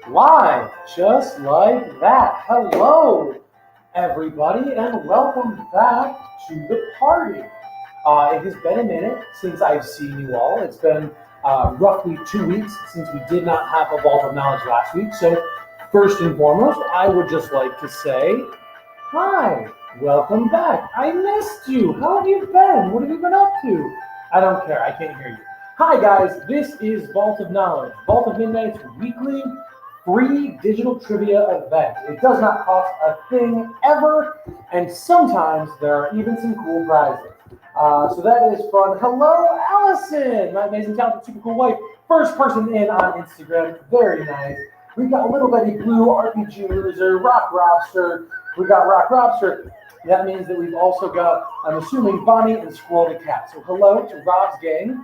Live, just like that. Hello, everybody, and welcome back to the party. It has been a minute since I've seen you all. It's been roughly 2 weeks since we did not have a Vault of Knowledge last week. So, first and foremost, I would just like to say, hi, welcome back. I missed you. How have you been? What have you been up to? I don't care. I can't hear you. Hi, guys. This is Vault of Knowledge, Vault of Midnight's weekly free digital trivia event. It does not cost a thing ever, and sometimes there are even some cool prizes. So that is fun. Hello, Allison, my amazing, talented, super cool wife. First person in on Instagram. Very nice. We've got Little Betty Blue, RPG Loser, Rock Robster. We got Rock Robster. That means that we've also got, I'm assuming, Bonnie and Squirrel the Cat. So hello to Rob's gang.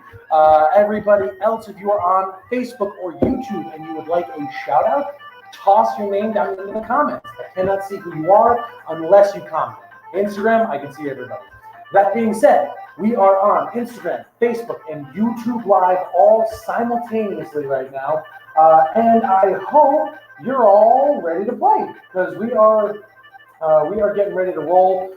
Everybody else, if you are on Facebook or YouTube and you would like a shout out, toss your name down in the comments. I cannot see who you are unless you comment. Instagram, I can see everybody. That being said, we are on Instagram, Facebook, and YouTube Live all simultaneously right now. And I hope you're all ready to play because we are getting ready to roll.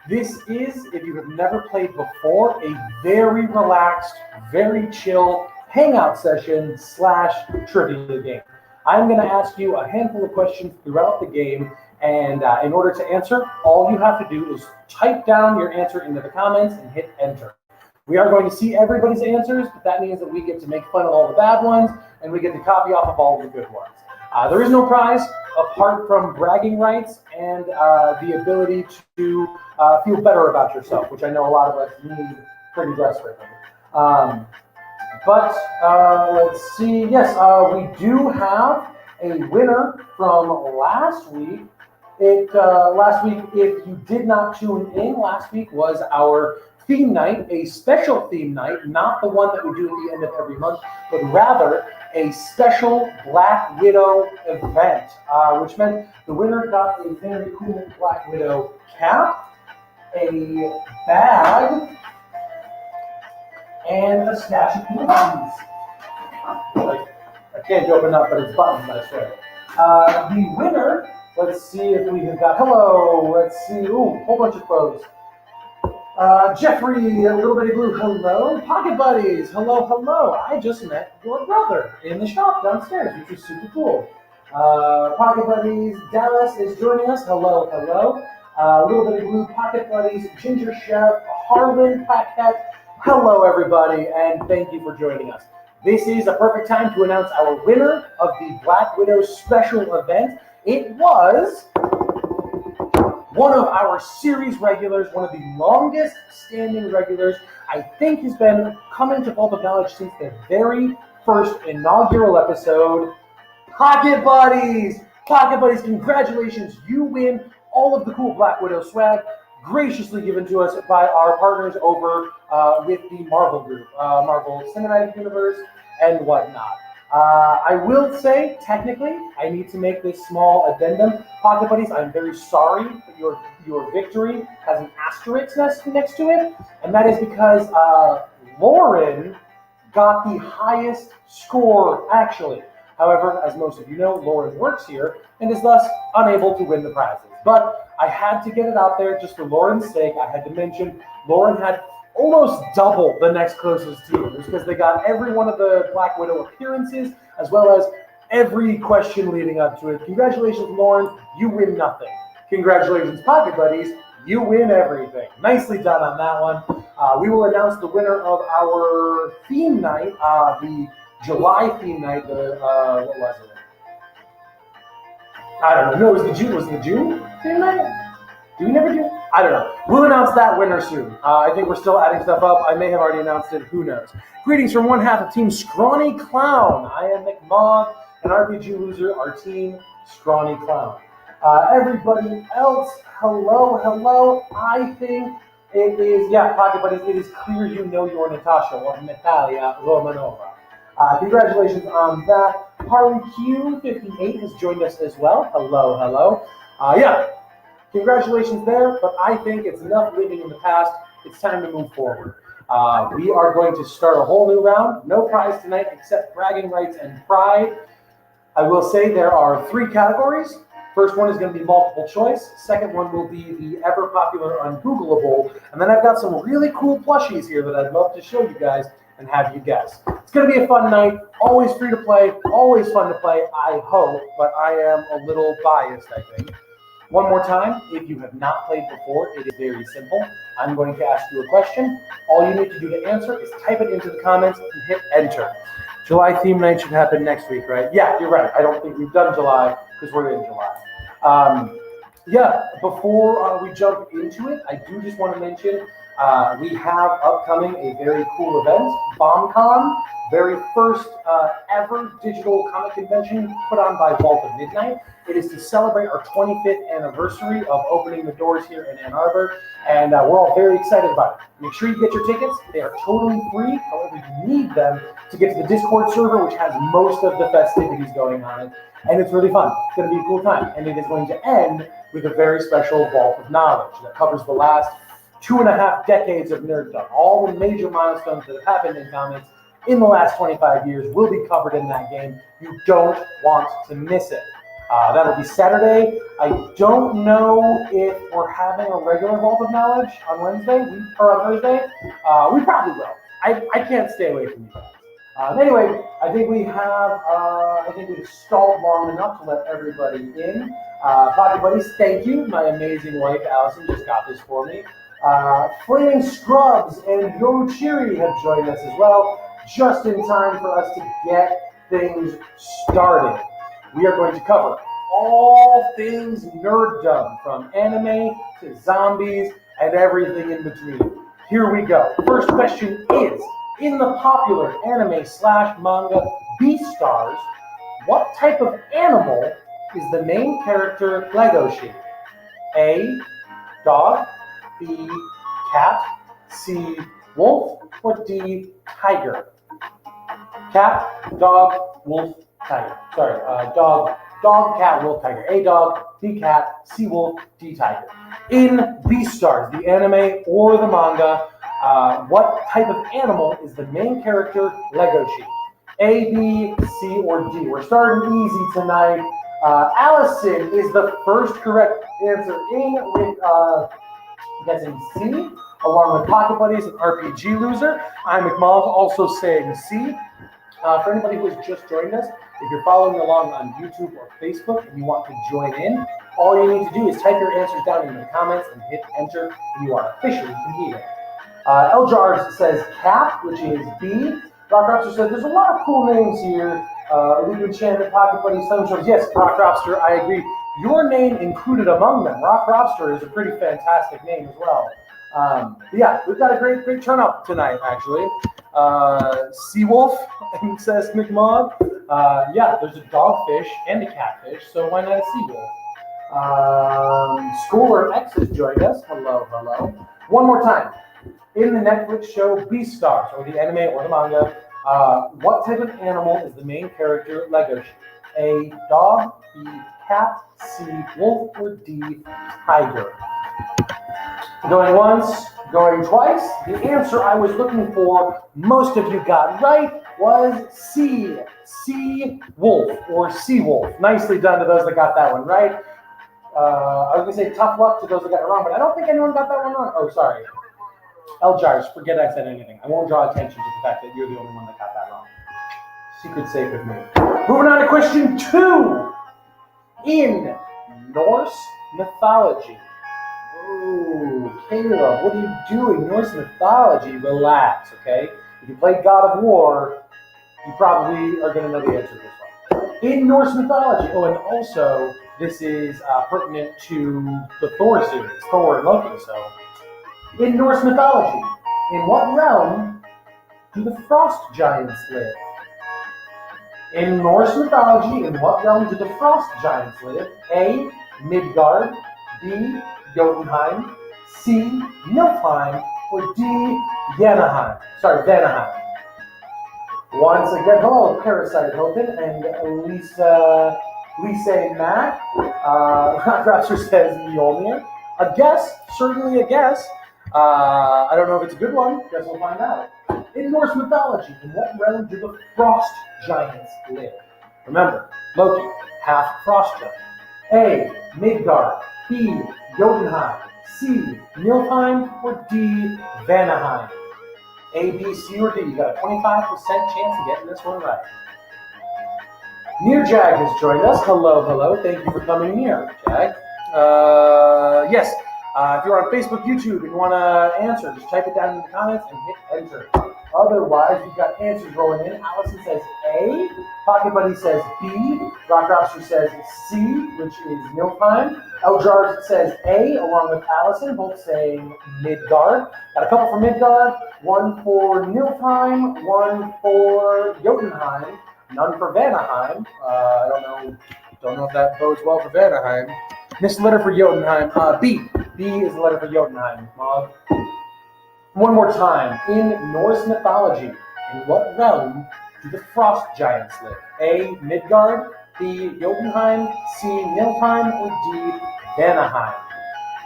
This is, if you have never played before, a very relaxed, very chill hangout session / trivia game. I'm going to ask you a handful of questions throughout the game, and in order to answer, all you have to do is type down your answer into the comments and hit enter. We are going to see everybody's answers, but that means that we get to make fun of all the bad ones, and we get to copy off of all the good ones. There is no prize apart from bragging rights and the ability to feel better about yourself, which I know a lot of us need pretty desperately. But let's see. Yes, we do have a winner from last week. Last week, if you did not tune in, last week was our theme night, a special theme night, not the one that we do at the end of every month, but rather a special Black Widow event, which meant the winner got a very cool Black Widow cap, a bag, and a stash of cookies. I can't open up, but it's buttoned, I swear. The winner, let's see if we have got, hello, let's see, ooh, whole bunch of folks. Jeffrey, Little Betty Blue, hello. Pocket Buddies, hello, hello. I just met your brother in the shop downstairs, which is super cool. Pocket Buddies, Dallas is joining us, hello, hello. Little Betty Blue, Pocket Buddies, Ginger Chef, Harlan Paquette, hello everybody, and thank you for joining us. This is a perfect time to announce our winner of the Black Widow special event. It was one of our series regulars, one of the longest standing regulars, I think has been coming to Vault of Knowledge since the very first inaugural episode. Pocket Buddies! Pocket Buddies, congratulations! You win all of the cool Black Widow swag graciously given to us by our partners over with the Marvel Group, Marvel Cinematic Universe and whatnot. I will say, technically, I need to make this small addendum. Pocket Buddies, I'm very sorry, but your victory has an asterisk next to it, and that is because Lauren got the highest score, actually. However, as most of you know, Lauren works here and is thus unable to win the prizes. But I had to get it out there just for Lauren's sake. I had to mention Lauren had almost double the next closest team. It was because they got every one of the Black Widow appearances, as well as every question leading up to it. Congratulations, Lauren. You win nothing. Congratulations, Pocket Buddies. You win everything. Nicely done on that one. We will announce the winner of our theme night, the July theme night. What was it? I don't know. No, it was the June theme night? Do we never do? I don't know. We'll announce that winner soon. I think we're still adding stuff up. I may have already announced it. Who knows? Greetings from one half of Team Scrawny Clown. I am McMog, an RPG loser. Our team, Scrawny Clown. Everybody else, hello, hello. I think it is, Pocket Buddies, it is clear you know your Natasha or Natalia Romanova. Congratulations on that. Harley Q58 has joined us as well. Hello, hello. Congratulations there, but I think it's enough living in the past. It's time to move forward. We are going to start a whole new round. No prize tonight except bragging rights and pride. I will say there are 3 categories. First one is going to be multiple choice. Second one will be the ever popular Ungoogleable. And then I've got some really cool plushies here that I'd love to show you guys and have you guess. It's going to be a fun night. Always free to play. Always fun to play, I hope. But I am a little biased, I think. One more time, if you have not played before, it is very simple. I'm going to ask you a question. All you need to do to answer is type it into the comments and hit enter. July theme night should happen next week, right? Yeah, you're right. I don't think we've done July because we're in July. Before we jump into it, I do just want to mention we have upcoming a very cool event, BombCon, very first ever digital comic convention put on by Vault of Midnight. It is to celebrate our 25th anniversary of opening the doors here in Ann Arbor, and we're all very excited about it. Make sure you get your tickets. They are totally free. However, you need them to get to the Discord server, which has most of the festivities going on it, and it's really fun. It's going to be a cool time, and it is going to end with a very special Vault of Knowledge that covers the last 2.5 decades of nerddom. All the major milestones that have happened in comics in the last 25 years will be covered in that game. You don't want to miss it. That'll be Saturday. I don't know if we're having a regular Vault of Knowledge on Wednesday or on Thursday. We probably will. I can't stay away from you guys. Anyway, I think we've stalled long enough to let everybody in. Pocket Buddies, thank you. My amazing wife, Allison, just got this for me. Flaming Scrubs and Yoruchiri have joined us as well, just in time for us to get things started. We are going to cover all things nerddom, from anime to zombies and everything in between. Here we go. First question is, in the popular anime/manga Beastars, what type of animal is the main character Legoshi? A, dog, B, cat, C, wolf, or D, tiger? Cat, dog, wolf, tiger. Sorry, dog, cat, wolf, tiger. A, dog, B, cat, C, wolf, D, tiger. In Beastars, the anime or the manga, what type of animal is the main character Legoshi? A, B, C, or D? We're starting easy tonight. Allison is the first correct answer with guessing C, along with Pocket Buddies and RPG Loser. I'm McMullen, also saying C. For anybody who has just joined us, if you're following along on YouTube or Facebook and you want to join in, all you need to do is type your answers down in the comments and hit enter, and you are officially competing. Eljars says Cap, which is B. Rock Robster said there's a lot of cool names here. Illegal Enchantment, Pocket Buddies, Thunderstorms. Yes, Rock Robster, I agree. Your name included among them. Rock Robster is a pretty fantastic name as well. Yeah, we've got a great turnout tonight, actually. Seawolf, says McMahon. Yeah, there's a dogfish and a catfish, so why not a seawolf? Schooler X has joined us. Hello, hello. One more time. In the Netflix show Beastars, or the anime or the manga, what type of animal is the main character Legoshi? A, dog, B, cat, C, wolf, or D, tiger? Going once, going twice. The answer I was looking for, most of you got right, was C, wolf, or sea wolf. Nicely done to those that got that one right. I was going to say tough luck to those that got it wrong, but I don't think anyone got that one wrong. Oh, sorry. Eljars, forget I said anything. I won't draw attention to the fact that you're the only one that got that wrong. Secret safe with me. Moving on to question 2. In Norse mythology. Ooh, Caleb, what are you doing? Norse mythology, relax, okay? If you played God of War, you probably are going to know the answer to this one. In Norse mythology, oh, and also, this is pertinent to the Thor series, Thor and Loki, so. In Norse mythology, in what realm do the frost giants live? In Norse mythology, in what realm do the frost giants live? A, Midgard, B, Jotunheim, C, Niflheim, or D, Vanaheim. Once again, hello, Parasite Hilton and Lisa Matt. Raptor says Mjolnir. A guess, certainly a guess. I don't know if it's a good one. Guess we'll find out. In Norse mythology, in what realm do the frost giants live? Remember, Loki, half frost giant. A. Midgard. B. Jotunheim. C. Niflheim. Or D. Vanaheim. A, B, C, or D. You got a 25% chance of getting this one right. Near Jag has joined us. Hello, hello. Thank you for coming near, Jag. Yes. If you're on Facebook, YouTube, and you want to answer, just type it down in the comments and hit enter. Otherwise, we've got answers rolling in. Allison says A. Pocket Buddy says B. Rock Lobster says C, which is Niflheim. Eljar says A, along with Allison, both saying Midgard. Got a couple for Midgard, one for Niflheim, one for Jotunheim, none for Vanaheim. I don't know if that bodes well for Vanaheim. Missed letter for Jotunheim. B. B is the letter for Jotunheim. One more time. In Norse mythology, in what realm do the frost giants live? A. Midgard. B. Jotunheim. C. Niflheim. Or D. Vanaheim.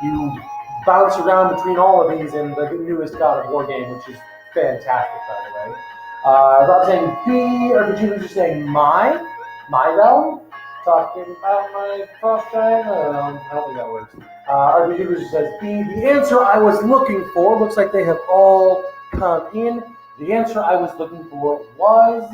You bounce around between all of these in the newest God of War game, which is fantastic, by the way. Rob saying B. RPG was just saying my realm. Talking about my frost giant. I don't think that works. RPG was just says B. The answer I was looking for, looks like they have all come in. The answer I was looking for was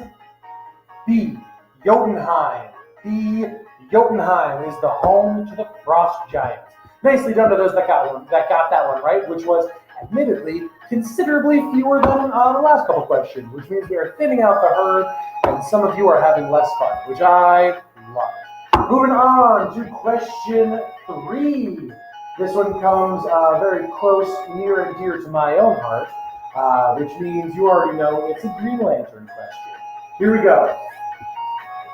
B. Jotunheim. B. Jotunheim is the home to the frost giants. Nicely done to those that got that one right, which was admittedly considerably fewer than the last couple questions, which means we are thinning out the herd, and some of you are having less fun, which I love. Moving on to question 3. This one comes very close, near and dear to my own heart, which means you already know it's a Green Lantern question. Here we go.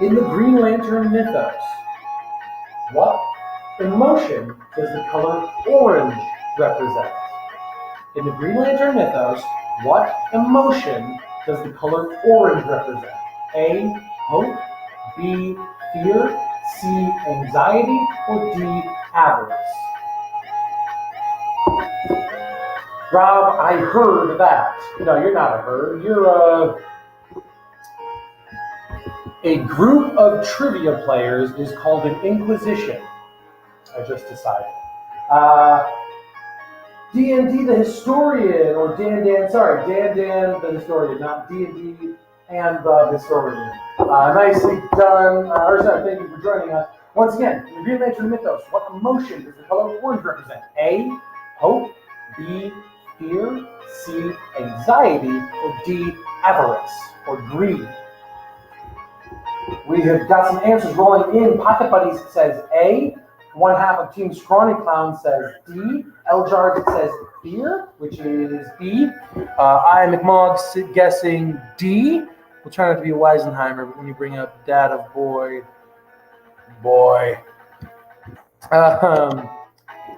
In the Green Lantern mythos, what emotion does the color orange represent? In the Green Lantern mythos, what emotion does the color orange represent? A. Hope. B. Fear. C. Anxiety. Or D. Avarice. Rob, I heard that. No, you're not a herd. You're a group of trivia players is called an Inquisition. I just decided. D&D the Historian, or Dan the Historian, not D&D and the Historian. Nicely done. Thank you for joining us. Once again, in the Green Lantern mythos, what emotion does the color orange represent? A. Hope. B. Fear. C. Anxiety. Or D. Avarice, or greed. We have got some answers rolling in. Pocket Buddies says A. One half of Team Scrawny Clown says D. Eljar says fear, which is B. I am McMogg guessing D. We'll try not to be a Weisenheimer, but when you bring up Dad of Boy.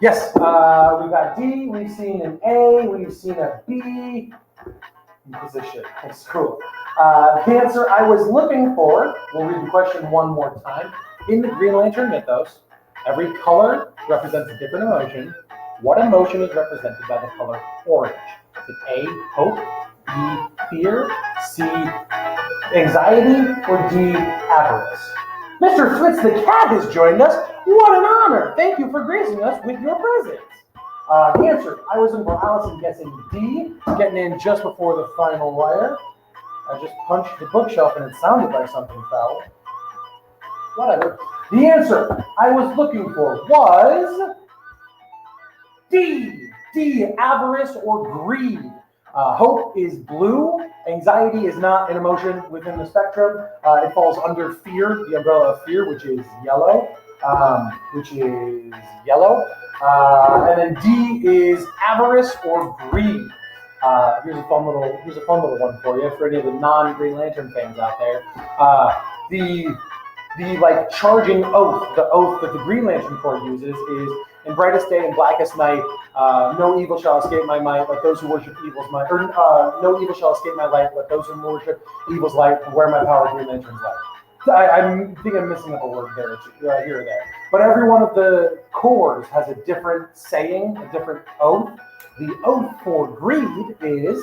Yes, we've got D. We've seen an A. We've seen a B. Inquisition. That's cool. The answer I was looking for, we'll read the question one more time. In the Green Lantern mythos, every color represents a different emotion. What emotion is represented by the color orange? Is it A, hope, B, fear, C, anxiety, or D, avarice? Mr. Fritz the Cat has joined us. What an honor! Thank you for gracing us with your presence. The answer, I was in for Allison guessing D, getting in just before the final wire. I just punched the bookshelf and it sounded like something fell. Whatever. The answer I was looking for was D. D, avarice or greed. Hope is blue. Anxiety is not an emotion within the spectrum. It falls under fear, the umbrella of fear, which is yellow. And then D is avarice or greed. Here's a fun little one for you for any of the non-Green Lantern fans out there. The like charging oath, the oath that the Green Lantern Corps uses is, in brightest day and blackest night, no evil shall escape my might, let those who worship evil's might. Or no evil shall escape my light, let those who worship evil's light wear my power, Green Lantern's light. I think I'm missing up a word there, here or there. But every one of the corps has a different saying, a different oath. The oath for greed is,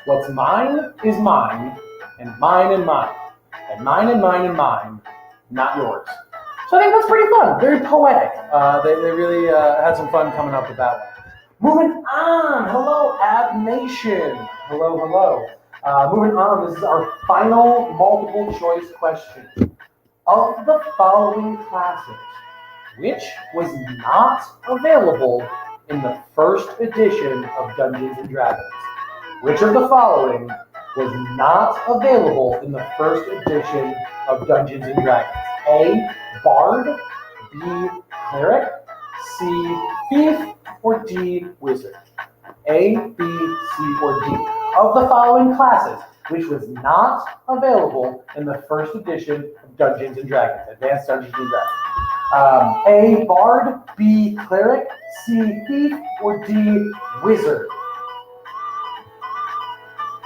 what's mine is mine, and mine and mine. and mine and mine and mine, not yours. So I think that's pretty fun, very poetic. They really had some fun coming up with that one. Moving on, hello Ab Nation. Hello. Moving on, this is our final multiple choice question. Of the following classes, which was not available in the first edition of Dungeons & Dragons? Which of the following was not available in the first edition of Dungeons & Dragons? A. Bard, B. Cleric, C. Thief, or D. Wizard? A, B, C, or D. Of the following classes, which was not available in the first edition of Dungeons & Dragons, Advanced Dungeons & Dragons. A, Bard, B, Cleric, C, Thief, or D, Wizard?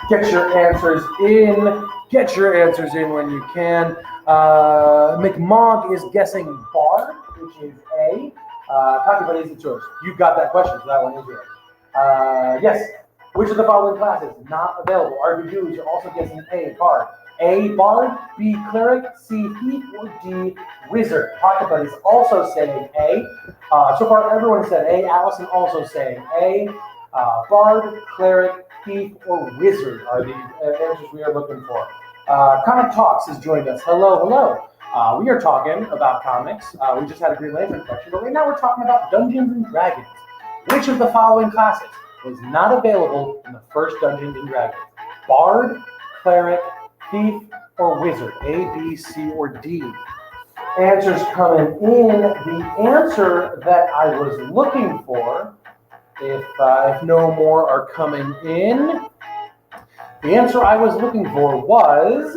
Get your answers in. Get your answers in when you can. McMog is guessing Bard, which is A. Cocky Buddies, it's yours. You've got that question, so that one is yours. Yes. Which of the following classes not available? RBGs are also guessing A, Bard. A, Bard, B, Cleric, C, Thief, or D, Wizard. Pocket Buddies also saying A. So far, everyone said A. Allison also saying A. Bard, Cleric, Thief, or Wizard are the answers we are looking for. Comic Talks has joined us. Hello. We are talking about comics. We just had a Green Lantern question, but right now we're talking about Dungeons & Dragons. Which of the following classes was not available in the first Dungeons & Dragons? Bard, Cleric, Thief, or Wizard? A, B, C, or D? Answers coming in. The answer that I was looking for, if no more are coming in, the answer I was looking for was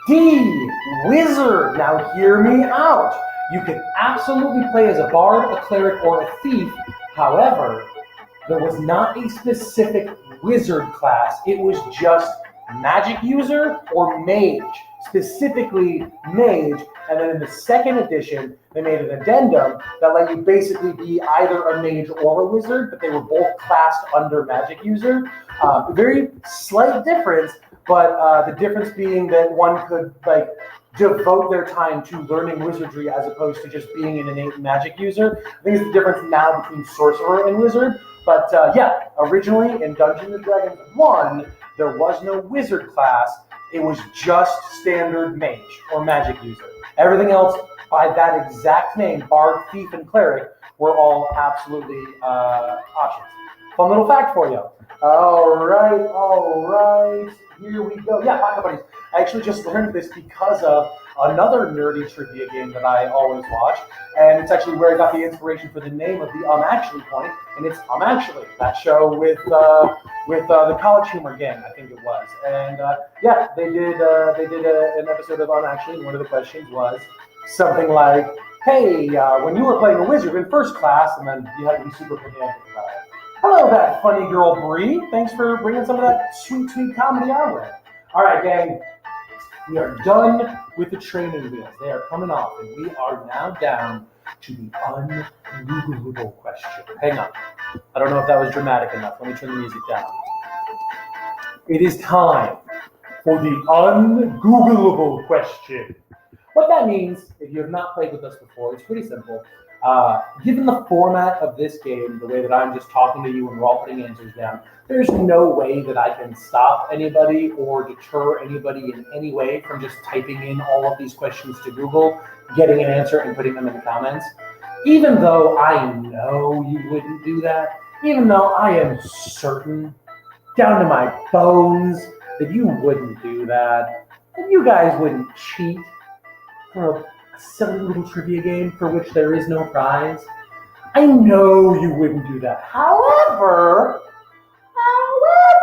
D, Wizard. Now hear me out. You can absolutely play as a bard, a cleric, or a thief. However, there was not a specific wizard class. It was just magic user or mage, specifically mage. And then in the second edition, they made an addendum that let you basically be either a mage or a wizard, but they were both classed under magic user. Very slight difference, but the difference being that one could devote their time to learning wizardry as opposed to just being an innate magic user. I think it's the difference now between sorcerer and wizard. But originally in Dungeons & Dragons 1, there was no wizard class. It was just standard mage or magic user. Everything else by that exact name, Bard, Thief, and Cleric, were all absolutely options. Fun little fact for you. All right. Here we go. Yeah, Pocket Buddies. I actually just learned this because of another nerdy trivia game that I always watch, and it's actually where I got the inspiration for the name of the Actually point, and it's Actually, that show with the College Humor Gang, I think it was, and they did an episode of Actually, and one of the questions was something like, "Hey, when you were playing a wizard in first class," and then you had to be super pedantic about it. Hello, that funny girl Bree. Thanks for bringing some of that sweet comedy our way. All right, gang. We are done with the training wheels. They are coming off, and we are now down to the ungoogleable question. Hang on. I don't know if that was dramatic enough. Let me turn the music down. It is time for the ungoogleable question. What that means, if you have not played with us before, it's pretty simple. Given the format of this game, the way that I'm just talking to you and we're all putting answers down, there's no way that I can stop anybody or deter anybody in any way from just typing in all of these questions to Google, getting an answer, and putting them in the comments. Even though I know you wouldn't do that, even though I am certain, down to my bones, that you wouldn't do that, and you guys wouldn't cheat for a silly little trivia game for which there is no prize. I know you wouldn't do that. However,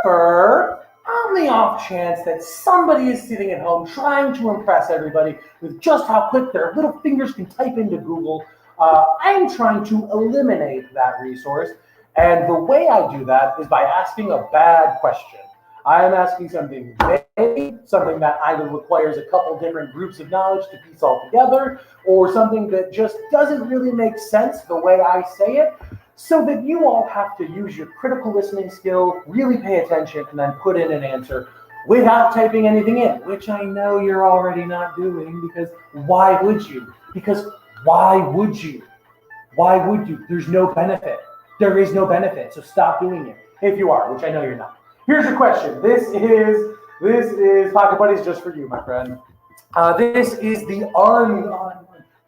on the off chance that somebody is sitting at home trying to impress everybody with just how quick their little fingers can type into Google, I am trying to eliminate that resource. And the way I do that is by asking a bad question. I am asking something vague, something that either requires a couple different groups of knowledge to piece all together, or something that just doesn't really make sense the way I say it, so that you all have to use your critical listening skill, really pay attention, and then put in an answer without typing anything in, which I know you're already not doing, because why would you? Because why would you? Why would you? There's no benefit. There is no benefit, so stop doing it. If you are, which I know you're not. Here's your question. This is Pocket Buddies just for you, my friend. This is the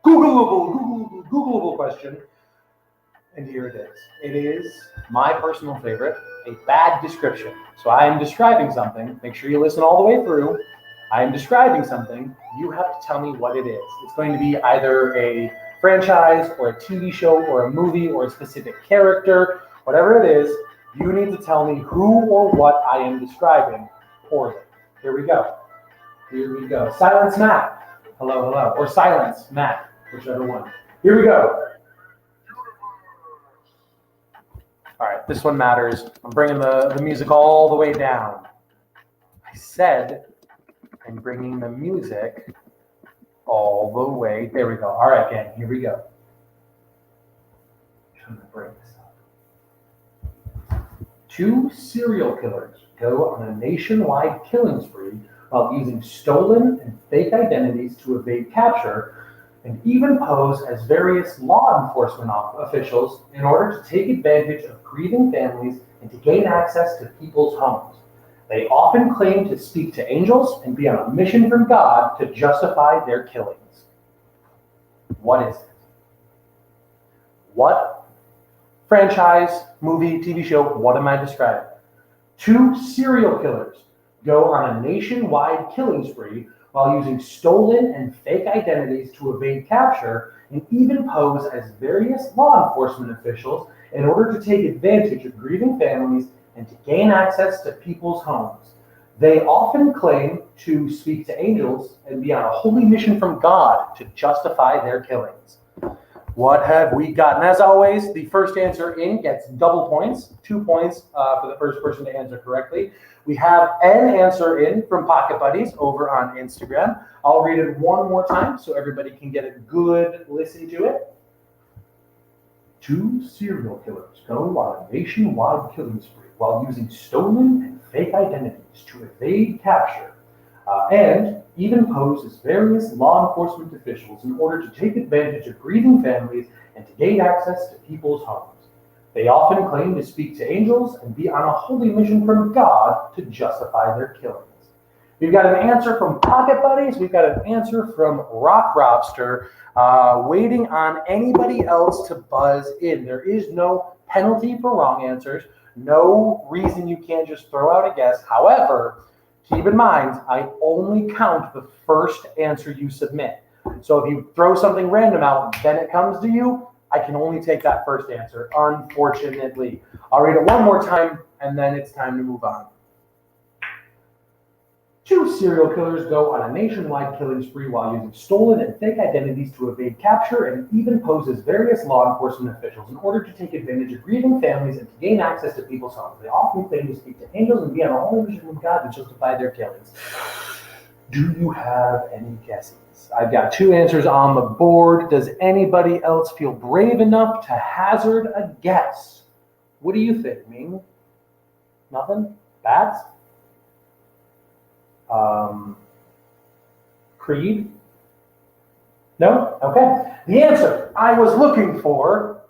Googleable question. And here it is. It is my personal favorite, a bad description. So I am describing something. Make sure you listen all the way through. I am describing something. You have to tell me what it is. It's going to be either a franchise or a TV show or a movie or a specific character. Whatever it is, you need to tell me who or what I am describing poorly. Here we go. Here we go. Silence Matt. Hello, hello. Or silence Matt, whichever one. Here we go. All right, this one matters. I'm bringing the music all the way down. I said I'm bringing the music all the way. There we go. All right, gang, here we go. I'm trying to break this up. 2 serial killers go on a nationwide killing spree while using stolen and fake identities to evade capture and even pose as various law enforcement officials in order to take advantage of grieving families and to gain access to people's homes. They often claim to speak to angels and be on a mission from God to justify their killings. What is it? What franchise, movie, TV show, what am I describing? 2 serial killers go on a nationwide killing spree while using stolen and fake identities to evade capture and even pose as various law enforcement officials in order to take advantage of grieving families and to gain access to people's homes. They often claim to speak to angels and be on a holy mission from God to justify their killings. What have we gotten? As always, the first answer in gets double points, 2 points for the first person to answer correctly. We have an answer in from Pocket Buddies over on Instagram. I'll read it one more time so everybody can get a good listen to it. 2 serial killers go on a nationwide killing spree while using stolen and fake identities to evade capture and even pose as various law enforcement officials in order to take advantage of grieving families and to gain access to people's homes. They often claim to speak to angels and be on a holy mission from God to justify their killings. We've got an answer from Pocket Buddies. We've got an answer from Rock Robster. Waiting on anybody else to buzz in. There is no penalty for wrong answers. No reason you can't just throw out a guess. However, keep in mind, I only count the first answer you submit. So if you throw something random out, then it comes to you, I can only take that first answer, unfortunately. I'll read it one more time, and then it's time to move on. 2 serial killers go on a nationwide killing spree while using stolen and fake identities to evade capture and even pose as various law enforcement officials in order to take advantage of grieving families and to gain access to people's homes. They often claim to speak to angels and be on a holy mission from God to justify their killings. Do you have any guesses? I've got 2 answers on the board. Does anybody else feel brave enough to hazard a guess? What do you think, Ming? Nothing? Bats? Creed? No? Okay. The answer I was looking for.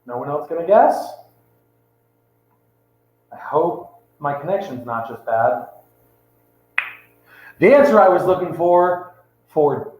No one else gonna guess? I hope my connection's not just bad. The answer I was looking for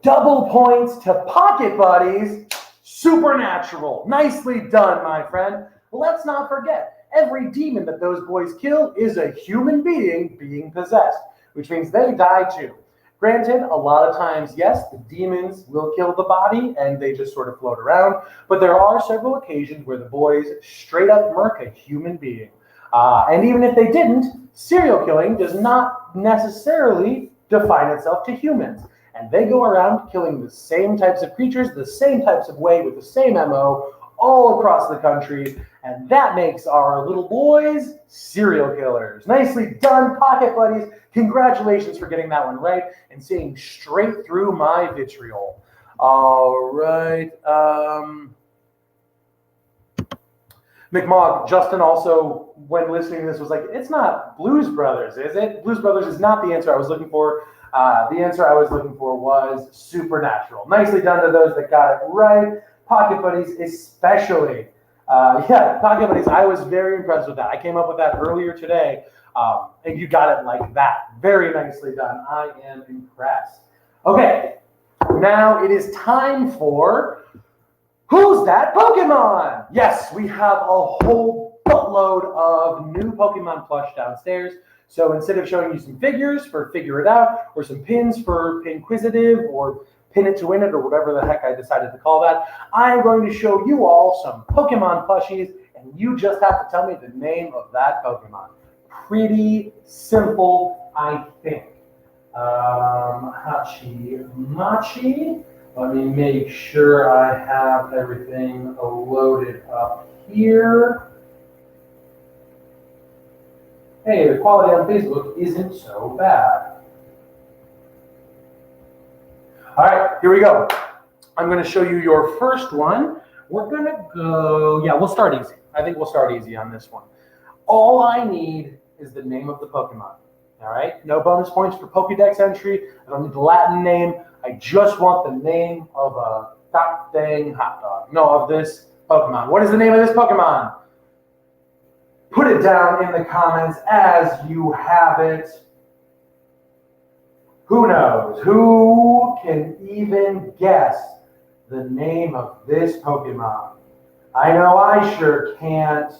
double points to Pocket Buddies, Supernatural. Nicely done, my friend. Let's not forget, every demon that those boys kill is a human being possessed, which means they die too. Granted, a lot of times, yes, the demons will kill the body and they just sort of float around, but there are several occasions where the boys straight up murk a human being. And even if they didn't, serial killing does not necessarily define itself to humans. And they go around killing the same types of creatures, the same types of way, with the same MO, all across the country. And that makes our little boys serial killers. Nicely done, Pocket Buddies. Congratulations for getting that one right and seeing straight through my vitriol. All right. McMog, Justin also, when listening to this, was like, it's not Blues Brothers, is it? Blues Brothers is not the answer I was looking for. The answer I was looking for was Supernatural. Nicely done to those that got it right. Pocket Buddies especially. Pocket Buddies, I was very impressed with that. I came up with that earlier today, and you got it like that. Very nicely done. I am impressed. Okay, now it is time for Who's That Pokemon? Yes, we have a whole buttload of new Pokemon plush downstairs. So instead of showing you some figures for Figure It Out, or some pins for Pinquisitive, or Pin It to Win It, or whatever the heck I decided to call that, I'm going to show you all some Pokemon plushies, and you just have to tell me the name of that Pokemon. Pretty simple, I think. Hachi-Machi. Let me make sure I have everything loaded up here. Hey, the quality on Facebook isn't so bad. All right, here we go. I'm going to show you your first one. We're going to go, we'll start easy. I think we'll start easy on this one. All I need is the name of the Pokemon. All right, no bonus points for Pokédex entry. I don't need the Latin name. I just want the name of a top dang hot dog. No, of this Pokemon. What is the name of this Pokemon? Put it down in the comments as you have it. Who knows? Who can even guess the name of this Pokemon? I know I sure can't.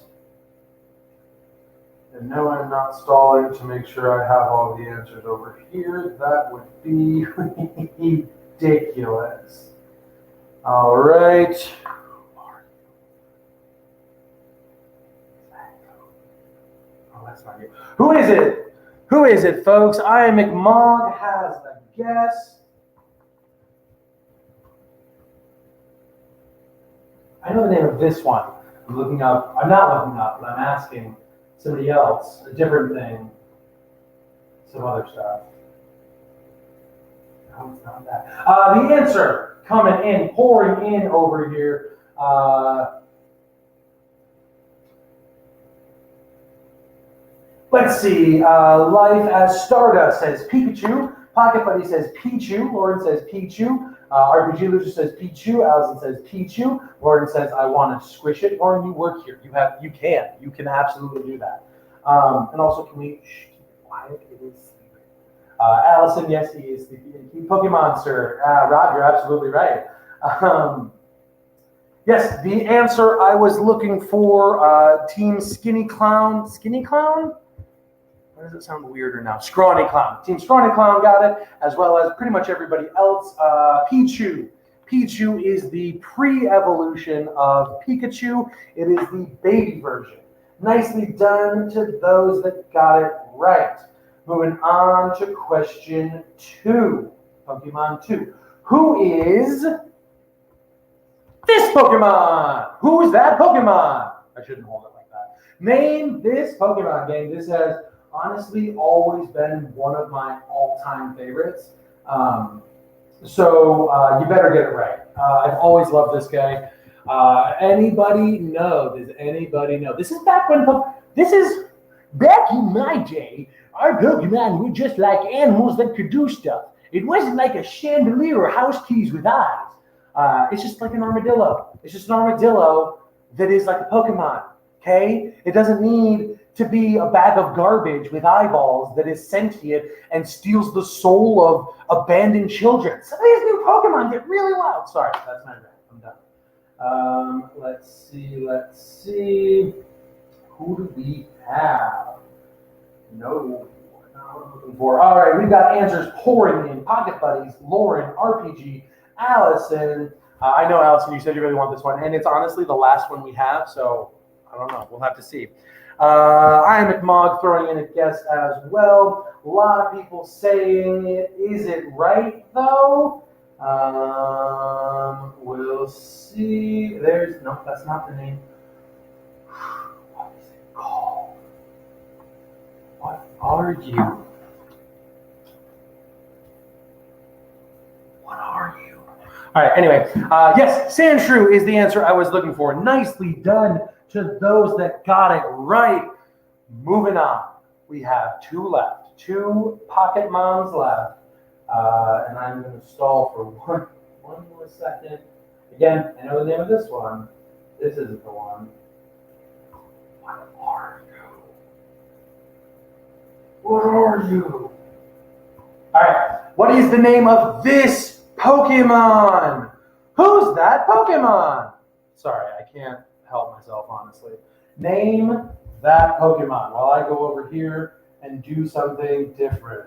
And no, I'm not stalling to make sure I have all the answers over here. That would be ridiculous. All right. Oh, that's not you. Who is it? Who is it, folks? I am McMog has a guess. I know the name of this one. I'm looking up. I'm not looking up, but I'm asking somebody else, a different thing, some other stuff. No, it's not that. The answer coming in, pouring in over here. Let's see. Life as Stardust says Pikachu. Pocket Buddy says Pichu. Lauren says Pichu. RPG Loser says Pichu. Allison says Pichu. Lauren says I want to squish it. Lauren, you work here. You can absolutely do that. And also, can we keep it quiet? It is sleeping. Allison, yes, he is sleeping. Pokemonster. Rob, you're absolutely right. Yes, the answer I was looking for, Team Skinny Clown. Skinny Clown? Why does it sound weirder now? Scrawny Clown. Team Scrawny Clown got it, as well as pretty much everybody else. Pichu. Pichu is the pre-evolution of Pikachu. It is the baby version. Nicely done to those that got it right. Moving on to question 2. Pokemon 2. Who is this Pokemon? Who is that Pokemon? I shouldn't hold it like that. Name this Pokemon game. This has honestly always been one of my all-time favorites. So you better get it right. I've always loved this guy. Anybody know? Does anybody know? This is back in my day. Our Pokemon were just like animals that could do stuff. It wasn't like a chandelier or house keys with eyes. It's just like an armadillo. It's just an armadillo that is like a Pokemon. Okay? It doesn't need to be a bag of garbage with eyeballs that is sentient and steals the soul of abandoned children. Some of these new Pokemon get really wild. Sorry, that's my bad. I'm done. Let's see. Who do we have? No, not what I'm looking for. All right, we've got answers pouring in. Pocket Buddies, Lauren, RPG, Allison. I know, Allison, you said you really want this one, and it's honestly the last one we have, so I don't know. We'll have to see. I am McMog throwing in a guess as well. A lot of people saying it. Is it right, though? We'll see. No, that's not the name. What is it called? What are you? What are you? All right, anyway. Yes, Sandshrew is the answer I was looking for. Nicely done to those that got it right. Moving on, we have 2 left, 2 Pocket Moms left. And I'm going to stall for one more second. Again, I know the name of this one. This isn't the one. What are you? What are you? All right. What is the name of this Pokemon? Who's that Pokemon? Sorry, I can't help myself, honestly. Name that Pokemon while I go over here and do something different.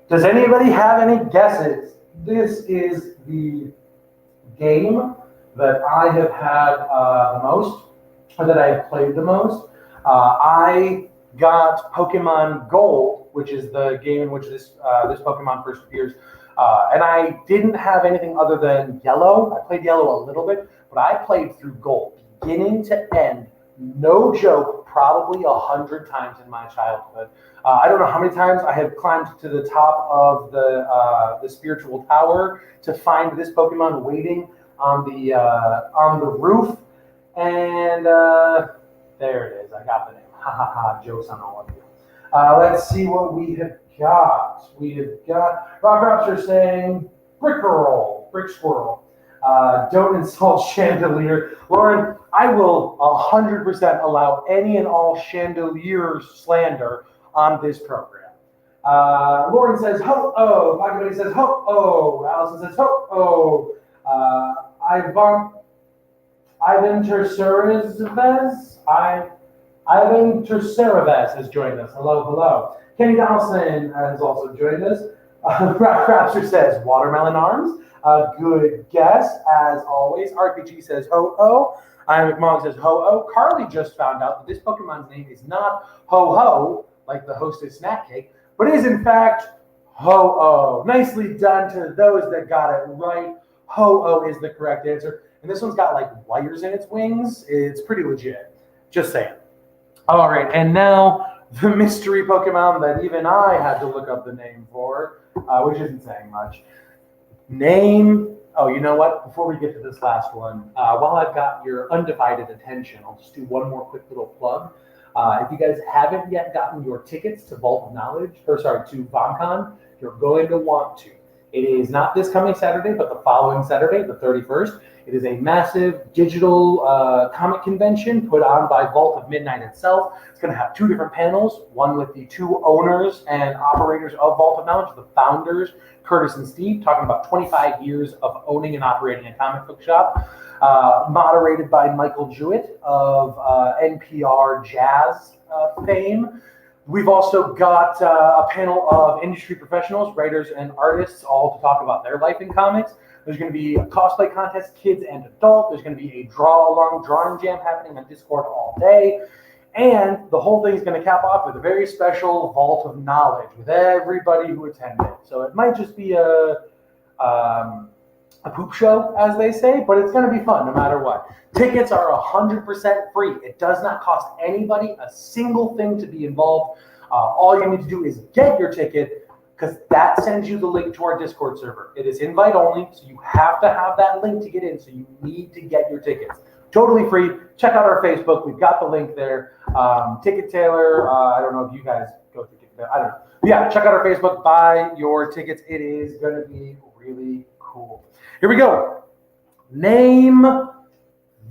Does anybody have any guesses? This is the game that I have had the most, or that I have played the most. I got Pokemon Gold, which is the game in which this Pokemon first appears, and I didn't have anything other than Yellow. I played Yellow a little bit, but I played through Gold, beginning to end. No joke, probably 100 times in my childhood. I don't know how many times I have climbed to the top of the spiritual tower to find this Pokemon waiting on the roof, and there it is. I got the name. Ha ha ha! Jokes on all of you. Let's see what we have got. We have got Rock Raptor saying brick squirrel. Don't insult chandelier. Lauren, I will 100% allow any and all chandelier slander on this program. Lauren says, ho-oh. Pocket Buddy says, ho-oh. Allison says, ho-oh. Ivan Tercerivez has joined us. Hello, hello. Kenny Donaldson has also joined us. Raptor says, watermelon arms. Good guess, as always. RPG says ho-oh. Iron McMahon says ho-oh. Carly just found out that this Pokemon's name is not ho-ho, like the hostess snack cake, but is in fact ho-oh. Nicely done to those that got it right. Ho-oh is the correct answer. And this one's got like wires in its wings. It's pretty legit. Just saying. All right, and now the mystery Pokemon that even I had to look up the name for, which isn't saying much. Name, oh, you know what? Before we get to this last one, while I've got your undivided attention, I'll just do one more quick little plug. If you guys haven't yet gotten your tickets to Vault of Knowledge, to VomCon, you're going to want to. It is not this coming Saturday, but the following Saturday, the 31st. It is a massive digital comic convention put on by Vault of Midnight itself. It's going to have 2 different panels, one with the 2 owners and operators of Vault of Knowledge, the founders, Curtis and Steve, talking about 25 years of owning and operating a comic book shop, moderated by Michael Jewett of NPR Jazz fame. We've also got a panel of industry professionals, writers, and artists, all to talk about their life in comics. There's going to be a cosplay contest, kids and adult. There's going to be a draw-along drawing jam happening on Discord all day. And the whole thing is going to cap off with a very special Vault of Knowledge with everybody who attended. So it might just be a poop show, as they say, but it's going to be fun no matter what. Tickets are 100% free. It does not cost anybody a single thing to be involved. All you need to do is get your ticket, because that sends you the link to our Discord server. It is invite only, so you have to have that link to get in, so you need to get your tickets. Totally free. Check out our Facebook. We've got the link there. Ticket Taylor, I don't know if you guys go through Ticket Taylor. I don't know. But yeah, check out our Facebook. Buy your tickets. It is going to be really cool. Here we go. Name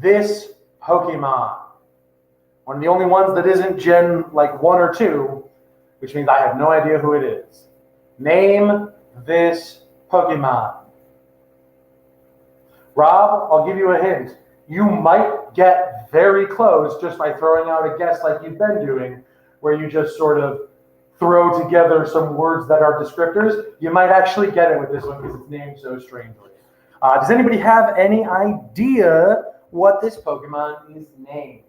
this Pokemon. One of the only ones that isn't Gen 1 or 2, which means I have no idea who it is. Name this Pokemon. Rob, I'll give you a hint. You might get very close just by throwing out a guess like you've been doing, where you just sort of throw together some words that are descriptors. You might actually get it with this one because it's named so strangely. Does anybody have any idea what this Pokemon is named?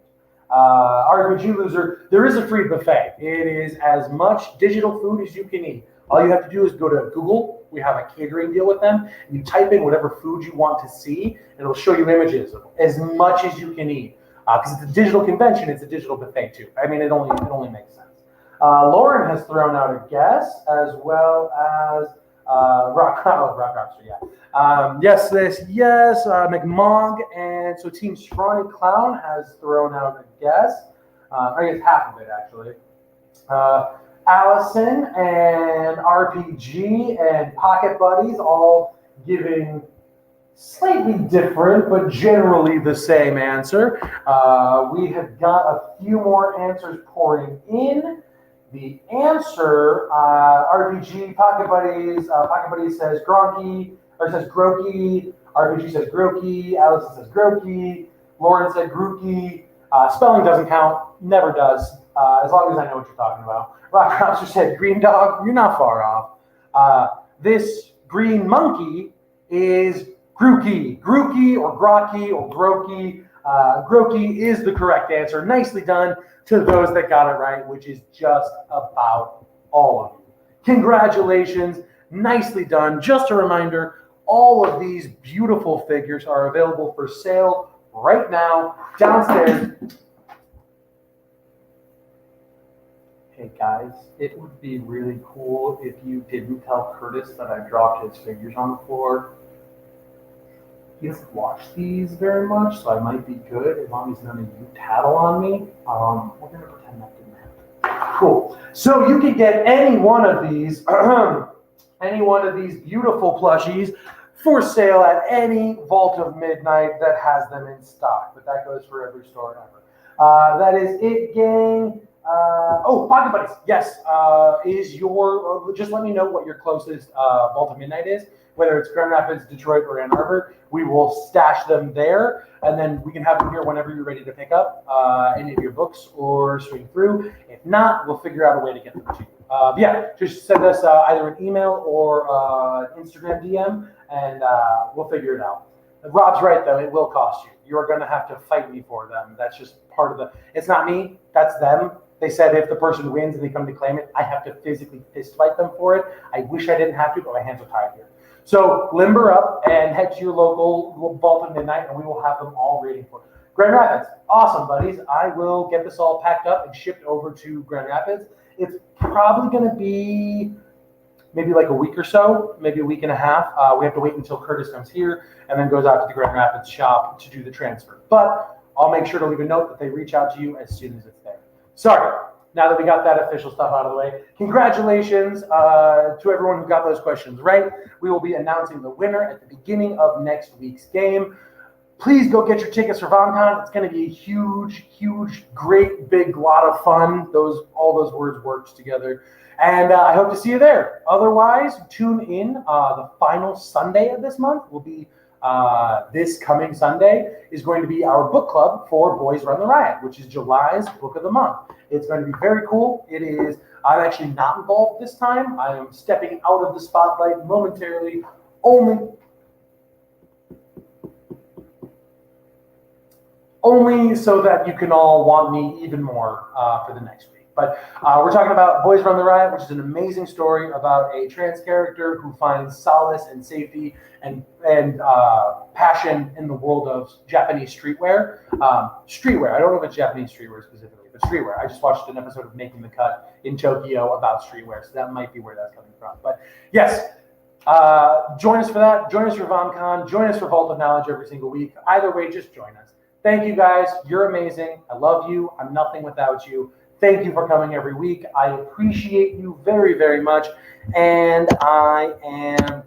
RPG Loser, there is a free buffet. It is as much digital food as you can eat. All you have to do is go to Google. We have a catering deal with them. And you type in whatever food you want to see, and it'll show you images of as much as you can eat. Because it's a digital convention, it's a digital buffet too. I mean, it only makes sense. Lauren has thrown out a guess, as well as Rock Lobster, yeah. Yes, this, yes, McMog, and so Team Scrawny Clown has thrown out a guess. I guess half of it, actually. Allison and RPG and Pocket Buddies all giving slightly different, but generally the same answer. We have got a few more answers pouring in. The answer, RPG, Pocket Buddies says Gronky, or says Groki, RPG says Groki, Allison says Groki, Lauren said Grooky. Spelling doesn't count, never does, as long as I know what you're talking about. Rock Lobster said Green Dog, you're not far off. This green monkey is Grookey or Grocky or Groki. Groki is the correct answer. Nicely done to those that got it right, which is just about all of you. Congratulations, nicely done. Just a reminder, all of these beautiful figures are available for sale right now downstairs. Hey guys, it would be really cool if you didn't tell Curtis that I dropped his figures on the floor. He doesn't watch these very much, so I might be good as long as none of you tattle on me. We're gonna pretend that didn't happen. Cool. So you can get any one of these, any one of these beautiful plushies for sale at any Vault of Midnight that has them in stock. But that goes for every store ever. That is it, gang. Pocket Buddies. Yes. Is your just let me know what your closest Vault of Midnight is. Whether it's Grand Rapids, Detroit, or Ann Arbor, we will stash them there, and then we can have them here whenever you're ready to pick up any of your books or swing through. If not, we'll figure out a way to get them to you. Yeah, just send us either an email or an Instagram DM, and we'll figure it out. Rob's right, though. It will cost you. You are going to have to fight me for them. That's just part of the... It's not me. That's them. They said if the person wins and they come to claim it, I have to physically fist fight them for it. I wish I didn't have to, but my hands are tied here. So limber up and head to your local Vault of Midnight, and we will have them all waiting for you. Grand Rapids, awesome, buddies. I will get this all packed up and shipped over to Grand Rapids. It's probably going to be maybe like a week or so, maybe a week and a half. We have to wait until Curtis comes here and then goes out to the Grand Rapids shop to do the transfer. But I'll make sure to leave a note that they reach out to you as soon as it's there. Sorry. Now that we got that official stuff out of the way, congratulations to everyone who got those questions right. We will be announcing the winner at the beginning of next week's game. Please go get your tickets for VonCon. It's going to be a huge, great, big lot of fun. All those words worked together. And I hope to see you there. Otherwise, tune in. The final Sunday of this month will be this coming Sunday is going to be our book club for Boys Run the Riot, which is July's book of the month. It's going to be very cool. It is. I'm actually not involved this time. I am stepping out of the spotlight momentarily, only so that you can all want me even more for the next week. But we're talking about Boys Run the Riot, which is an amazing story about a trans character who finds solace and safety and passion in the world of Japanese streetwear. Streetwear. I don't know if it's Japanese streetwear specifically, but streetwear. I just watched an episode of Making the Cut in Tokyo about streetwear, so that might be where that's coming from. But yes, join us for that. Join us for VonCon. Join us for Vault of Knowledge every single week. Either way, just join us. Thank you guys. You're amazing. I love you. I'm nothing without you. Thank you for coming every week. I appreciate you very, very much. And I am